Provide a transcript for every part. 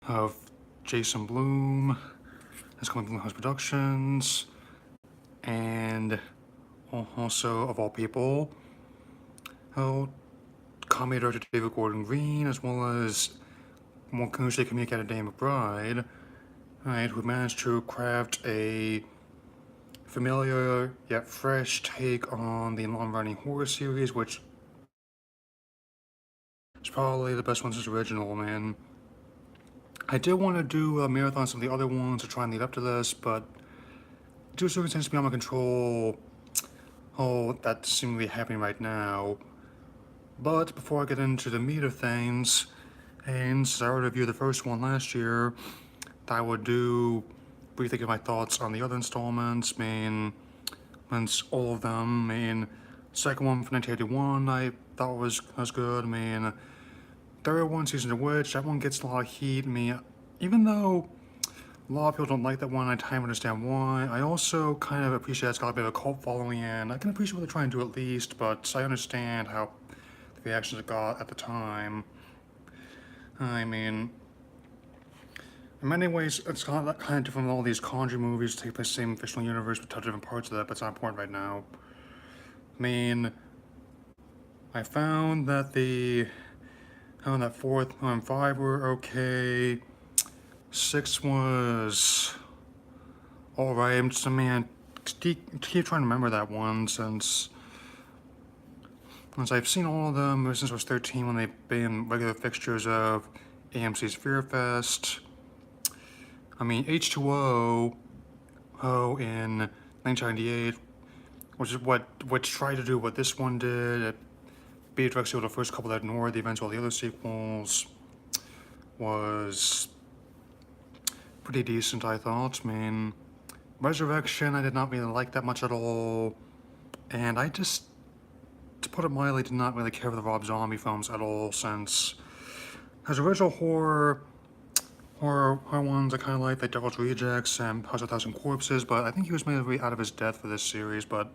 of Jason Blum, that's coming from Blumhouse Productions, and also, of all people, comedy director David Gordon Green, as well as more commercially communicated Danny McBride, right, who managed to craft a familiar yet fresh take on the long-running horror series, which is probably the best one since the original, man. I did want to do a marathon of some of the other ones to try and lead up to this, but due to circumstances beyond my control, that seems to be happening right now. But before I get into the meat of things, and since I already reviewed the first one last year, I would do briefly give my thoughts on the other installments. Since all of them. Second one from 1981 I thought was good. Third one, Season of Witch, that one gets a lot of heat. Even though a lot of people don't like that one, I kind of understand why. I also kind of appreciate it's got a bit of a cult following, and I can appreciate what they're trying to do at least, but I understand how the reactions it got at the time. In many ways, it's kind of different from all these Conjuring movies that take place in the same fictional universe but touch different parts of that, but it's not important right now. I found that fourth and five were okay. Six was alright. Keep trying to remember that one since I've seen all of them ever since I was 13 when they've been regular fixtures of AMC's Fear Fest. H2O in 1998, which tried to do what this one did. It beat directly with the first couple that ignored the events of all the other sequels. Was pretty decent, I thought. Resurrection I did not really like that much at all, and I just, to put it mildly, did not really care for the Rob Zombie films at all, since his original horror ones I kind of like Devil's Rejects and House of 1,000 Corpses, but I think he was made out of his death for this series, but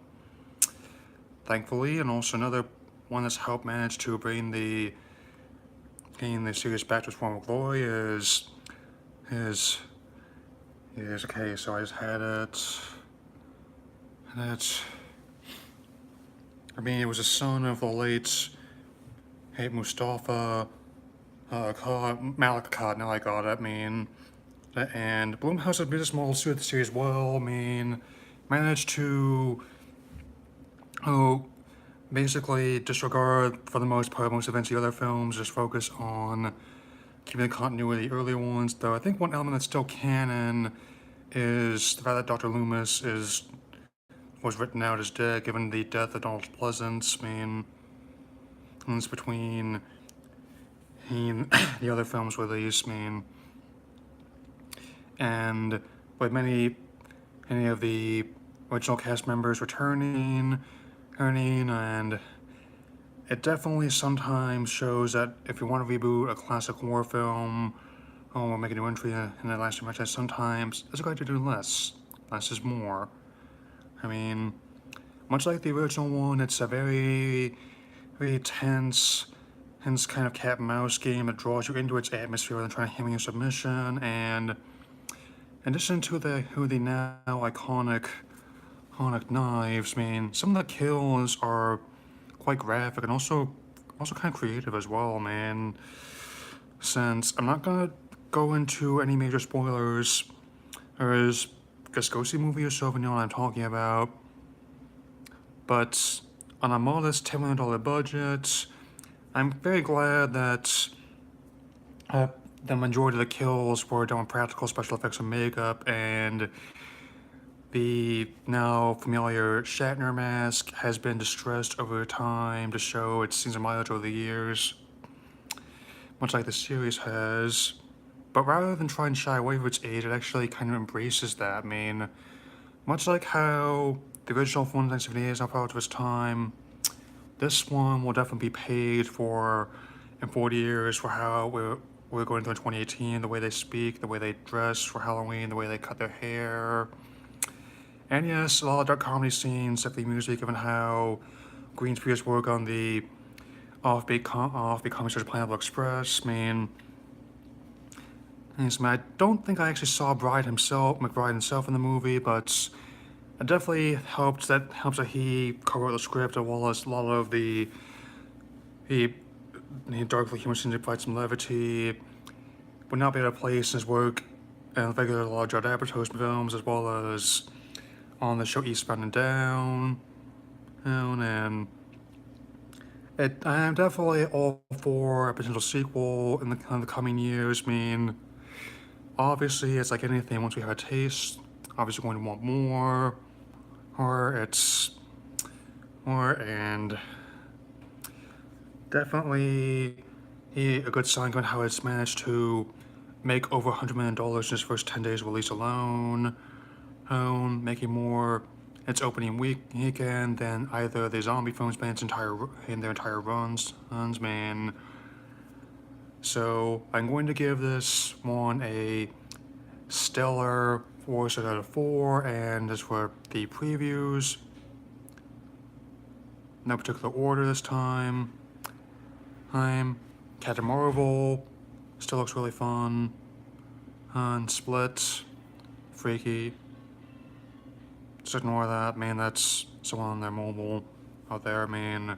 thankfully, and also another one that's helped manage to bring the series back to its former glory is okay, so I just had it. It was a son of the late Mustafa Malik Akkad, now I got it, and Blumhouse's business model suited the series well. Managed to, basically disregard, for the most part, most events of the other films, just focus on keeping the continuity of the earlier ones, though I think one element that's still canon is the fact that Dr. Loomis was written out as dead, given the death of Donald Pleasance. It's between the other films released, and with many of the original cast members returning, and it definitely sometimes shows that if you want to reboot a classic horror film or make a new entry in the last franchise, sometimes it's a good idea to do less. Less is more. Much like the original one, it's a very, very tense kind of cat and mouse game that draws you into its atmosphere rather than trying to hammer your submission. And in addition to the now iconic knives, some of the kills are quite graphic and also kind of creative as well, Since I'm not gonna go into any major spoilers, just go see the movie yourself and you know what I'm talking about. But on a modest $10 million budget, I'm very glad that the majority of the kills were done with practical special effects and makeup, and the now familiar Shatner mask has been distressed over time to show its scenes of mileage over the years, much like the series has. But rather than try and shy away from its age, it actually kind of embraces that. Much like how the original 1978 is now proud of its time, this one will definitely be paid for in 40 years for how we're going through in 2018, the way they speak, the way they dress for Halloween, the way they cut their hair. And yes, a lot of dark comedy scenes, definitely music, given how Green's previous work on the offbeat comedy such as Pineapple Express. Yes, I don't think I actually saw McBride himself in the movie, but it definitely helps that he co-wrote the script as well as a lot of he darkly humor scenes to provide some levity. Would not be able to place his work in regular large Apatow films as well as on the show Eastbound and Down. And I'm definitely all for a potential sequel in the coming years. I mean, obviously, it's like anything. Once we have a taste, obviously, we're going to want more. Or it's more, and definitely a good sign given how it's managed to make over $100 million in its first 10 days of release alone, making more its opening weekend than either the zombie films made in their entire runs, man. So I'm going to give this one a stellar 4 out of 4, and as for the previews, no particular order this time. Captain Marvel still looks really fun. And Split, freaky. Just ignore that, man. That's someone on their mobile out there, man.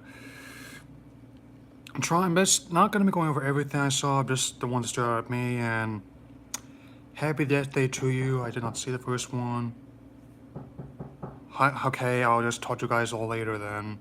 I'm trying, but it's not gonna be going over everything I saw, just the ones that stood out at me. And Happy Death Day to you. I did not see the first one. Okay, I'll just talk to you guys all later then.